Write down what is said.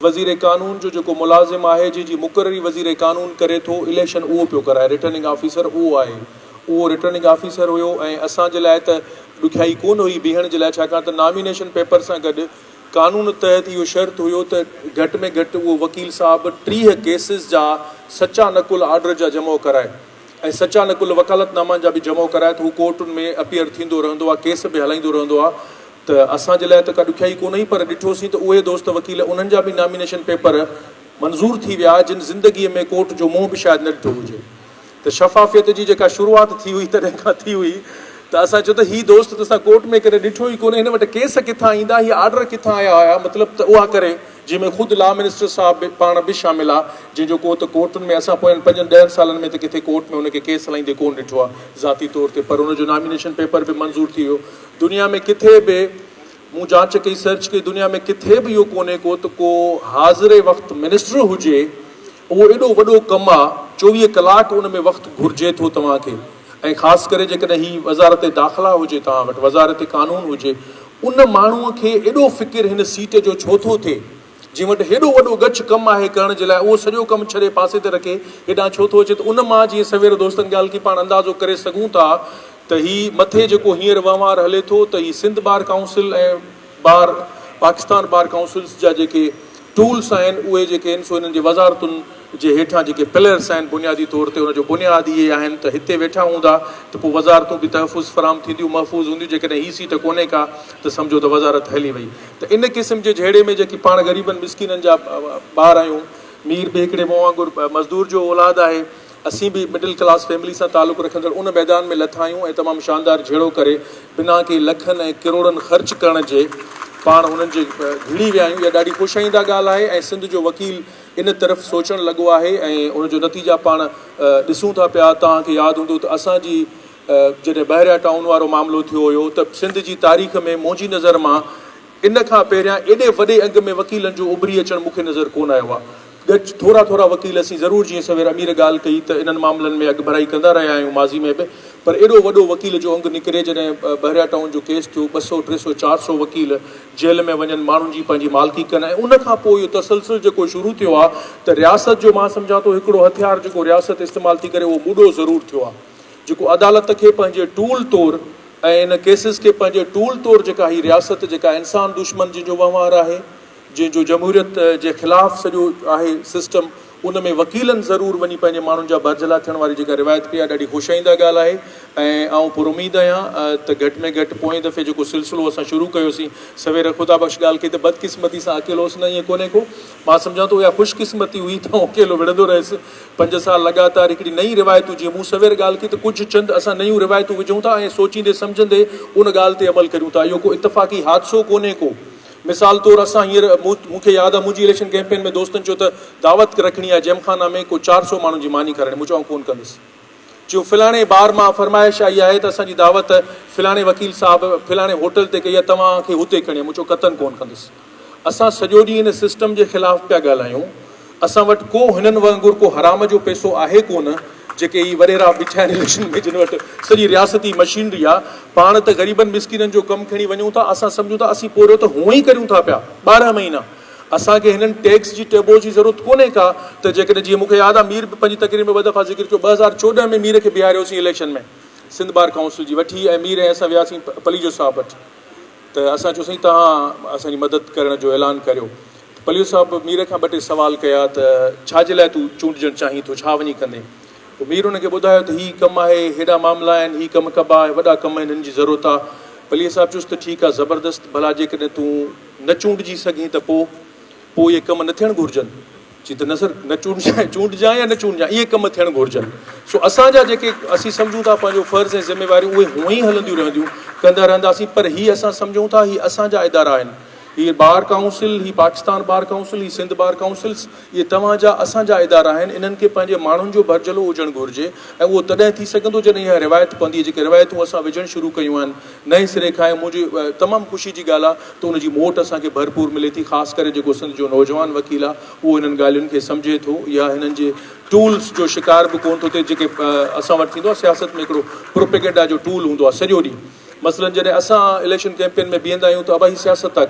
वज़ीर कानून जो मुलाज़िम है जी मुक़ररी वज़ीर कानून करे थो इलेक्शन उहो पियो कराए रिटर्निंग ऑफिसर उहो आहे उहो रिटर्निंग ऑफिसर हुयो ऐं असांजे लाइ त ॾुखियाई कोन हुई बीहण जे लाइ छाकाणि त नॉमिनेशन पेपर सां गॾु कानून तहत इहो शर्त हुयो त घटि में घटि उहो वकील साहिबु 30 केसिस जा सचा नकुल आर्डर जा जमो कराए ऐं सचा नकुल वकालतनामनि जा बि जमो कराए त हू कोर्टुनि में अपीयर थींदो रहंदो आहे केस बि हलाईंदो रहंदो आहे त असांजे लाइ त का ॾुखियाई कोन हुई पर ॾिठोसीं त उहे दोस्त वकील उन्हनि जा बि नॉमिनेशन पेपर मंज़ूर थी विया जिन ज़िंदगीअ में कोर्ट जो मुंहुं बि शायदि न ॾिठो हुजे त शफ़ाफ़ियत जी जेका शुरूआति थी हुई तॾहिं खां थी हुई त असां चयो त हीउ दोस्त त असां कोर्ट में करे ॾिठो ई कोन्हे हिन वटि केस किथां ईंदा हीअ आर्डर किथां आया हुया मतिलबु त उहा करे जंहिंमें ख़ुदि लॉ मिनिस्टर साहिबु पाण बि शामिलु आहे जंहिंजो को त कोर्टुनि में असां पोयनि 5-10 सालनि में त किथे कोर्ट में हुनखे केस हलाईंदे कोन ॾिठो आहे ज़ाती तौर ते पर हुनजो नॉमिनेशन पेपर बि मंज़ूर थी वियो दुनिया में किथे बि मूं जांच कई सर्च कई दुनिया में किथे बि इहो कोन्हे को त को हाज़िर वक़्तु मिनिस्टर हुजे उहो एॾो वॾो कमु आहे 24 कलाक उन में वक़्तु घुरिजे थो तव्हांखे ऐं ख़ासि करे जेकॾहिं हीअ वज़ारत दाख़िला हुजे तव्हां वटि वज़ारत कानून हुजे उन माण्हूअ खे एॾो फ़िकिर हिन सीट जो छो थो थिए जंहिं वटि हेॾो वॾो गच कमु आहे करण जे लाइ उहो सॼो कमु छॾे पासे ते रखे हेॾां छो थो अचे त उन मां जीअं सवेर दोस्तनि ॻाल्हि की पाण अंदाज़ो करे सघूं था त हीअ मथे जेको हींअर वहिंवार हले थो त हीअ सिंध बार काउंसिल ऐं पाकिस्तान बार काउंसिल्स जा जेके टूल्स आहिनि उहे जेके आहिनि सो हिननि जे वज़ारतुनि जे हेठां जेके पिलर्स आहिनि बुनियादी तौर ते हुनजो बुनियाद इहे आहिनि त हिते वेठा हूंदा त पोइ वज़ारतूं बि तहफ़ुज़ फ़राहम थींदियूं महफ़ूज़ हूंदियूं जेकॾहिं हीअ सीट कोन्हे का त सम्झो त वज़ारत हली वई त इन क़िस्म जे जहिड़े में जेकी पाण ग़रीबनि मिसकिननि जा ॿार आहियूं मीर बि हिकिड़े मूं वांगुरु मज़दूर जो औलाद आहे असीं बि मिडिल क्लास फैमिली सां तालुक़ु रखंदड़ उन मैदान में लथा आहियूं ऐं तमामु शानदार जहिड़ो करे बिना के लखनि ऐं किरोड़नि ख़र्च करण जे पाण हुननि जे घिड़ी विया आहियूं इहा ॾाढी ख़ुशाईंदा ॻाल्हि आहे ऐं सिंध जो वकील इन तरफ़ सोचणु लॻो आहे ऐं उनजो नतीजा पाण ॾिसूं था पिया तव्हांखे यादि हूंदो त असांजी जॾहिं बहरिया टाउन वारो मामिलो थियो हुयो त सिंध जी तारीख़ में मुंहिंजी नज़र मां इन खां पहिरियां एॾे वॾे अघ में वकीलनि जो उभरी अचणु मूंखे नज़र कोन आयो आहे गच थोरा वकील असीं ज़रूरु जीअं सवेर अमीर ॻाल्हि कई त इन्हनि मामलनि में अघु भराई कंदा रहिया आहियूं माज़ी में बि पर एॾो वॾो वकील जो अंगु निकिरे जॾहिं बहरिया टाउन जो केस थियो 200-300-400 वकील जेल में वञनि माण्हुनि जी पंहिंजी मालिकी कनि ऐं उन खां पोइ इहो तसलसल जेको शुरू थियो आहे त रियासत जो मां सम्झां थो हिकिड़ो हथियार जेको रियासत इस्तेमालु थी करे उहो ॿुॾो ज़रूरु थियो आहे जेको अदालत खे पंहिंजे टूल तौरु ऐं इन केसिस खे पंहिंजे टूल तौरु जेका हीअ रियासत जेका इंसान दुश्मन जंहिंजो वहिंवार आहे जंहिंजो जमहूरियत जे ख़िलाफ़ु सॼो आहे सिस्टम उन में वकीलनि ज़रूरु वञी पंहिंजे माण्हुनि जा बरजला थियण वारी जेका रिवायत पई आहे ॾाढी ख़ुशाईंदा ॻाल्हि आहे ऐं आउं पुरुमीद आहियां त घटि में घटि पोएं दफ़े जेको सिलसिलो असां शुरू कयोसीं सवेर ख़ुदा बख़्श ॻाल्हि कई त बदकिस्मती सां अकेलो न ईअं कोन्हे को मां सम्झां थो इहा ख़ुशकिस्मती हुई त अकेलो विढ़ंदो रहियुसि 5 साल लॻातार हिकिड़ी नई रिवायतूं जीअं मूं सवेर ॻाल्हि कई त कुझु चंद असां नयूं रिवायतूं विझूं था ऐं सोचींदे सम्झंदे उन ॻाल्हि ते अमल करियूं था इहो को इतफ़ाक़ी हादिसो कोन्हे को मिसाल तौरु असां हींअर मूंखे यादि आहे मुंहिंजी इलेक्शन कैंपेन में दोस्तनि चयो त दावत रखणी आहे जमखाना में को 400 माण्हुनि जी मानी करणी मूं चयो कोन कंदुसि चयो फलाणे ॿार मां फरमाइश आई आहे त असांजी दावत फलाणे वकील साहिबु फलाणे होटल ते कई आहे तव्हांखे हुते खणी मूं चयो क़तन कोन कंदुसि असां सॼो ॾींहुं इन सिस्टम जे ख़िलाफ़ु पिया ॻाल्हायूं असां वटि को हिननि वांगुरु को हराम जो पैसो आहे कोन जेके ई वॾेरा बिछा आहिनि इलेक्शन में जिन वटि सॼी रियासती मशीनरी आहे पाण त ग़रीबनि मिसकिननि जो कमु खणी वञूं था असां सम्झूं था असीं पोरियो त हूअं ई करियूं था पिया 12 महीना असांखे हिननि टैक्स जी टेबो जी ज़रूरत कोन्हे का त जेकॾहिं जीअं मूंखे यादि आहे मीर बि पंहिंजी तकरीर में ॿ दफ़ा ज़िक्र कयो 2014 में मीर खे बीहारियोसीं इलेक्शन में सिंध बार काउंसिल जी वठी ऐं मीर ऐं असां वियासीं पलीजो साहिब वटि त असां चयोसीं तव्हां असांजी मदद करण जो ऐलान करियो पलीजो साहिबु मीर खां 2-3 सुवाल कया त छाजे लाइ तूं चूंडजणु चाहीं थो छा वञी कंदे पोइ मीर हुनखे ॿुधायो त हीअ कमु आहे हेॾा मामला आहिनि हीअ कमु कबा आहे वॾा कम आहिनि हिननि जी ज़रूरत आहे पलीअ साहिबु चयुसि त ठीकु आहे ज़बरदस्त भला जेकॾहिं तूं न चूंडजी सघीं त पोइ इहे कम न थियणु घुरिजनि जी त नज़र न चूंडजांइ या न चूंडजांइ इहे कम थियणु घुरिजनि सो असांजा जेके असीं सम्झूं था पंहिंजो फ़र्ज़ु ऐं ज़िम्मेवारियूं उहे हूअं ई हलंदियूं रहंदियूं कंदा रहंदासीं पर हीअ असां सम्झूं था हीअ असांजा इदारा आहिनि हीअ बार काउंसिल ही पाकिस्तान बार काउंसिल ही सिंध बार काउंसिल्स इहे तव्हांजा असांजा इदारा आहिनि इन्हनि खे पंहिंजे माण्हुनि जो भरजलो हुजणु घुरिजे ऐं उहो तॾहिं थी सघंदो जॾहिं इहा रिवायत पवंदी जेके रिवायतूं असां विझणु शुरू कयूं आहिनि नए सिरे खां मुंहिंजी तमामु ख़ुशी जी ॻाल्हि आहे त उनजी मोट असांखे भरपूर मिले थी ख़ासि करे जेको सिंध जो नौजवान वकील आहे उहो हिननि ॻाल्हियुनि खे सम्झे थो या हिननि जे टूल्स जो शिकार बि कोन थो थिए जेके असां वटि थींदो आहे सियासत में हिकिड़ो प्रोपेगेंडा जो टूल हूंदो आहे सॼो ॾींहुं मसलन जॾहिं असां इलेक्शन कैंपेन में बीहंदा आहियूं त अबाही सियासत था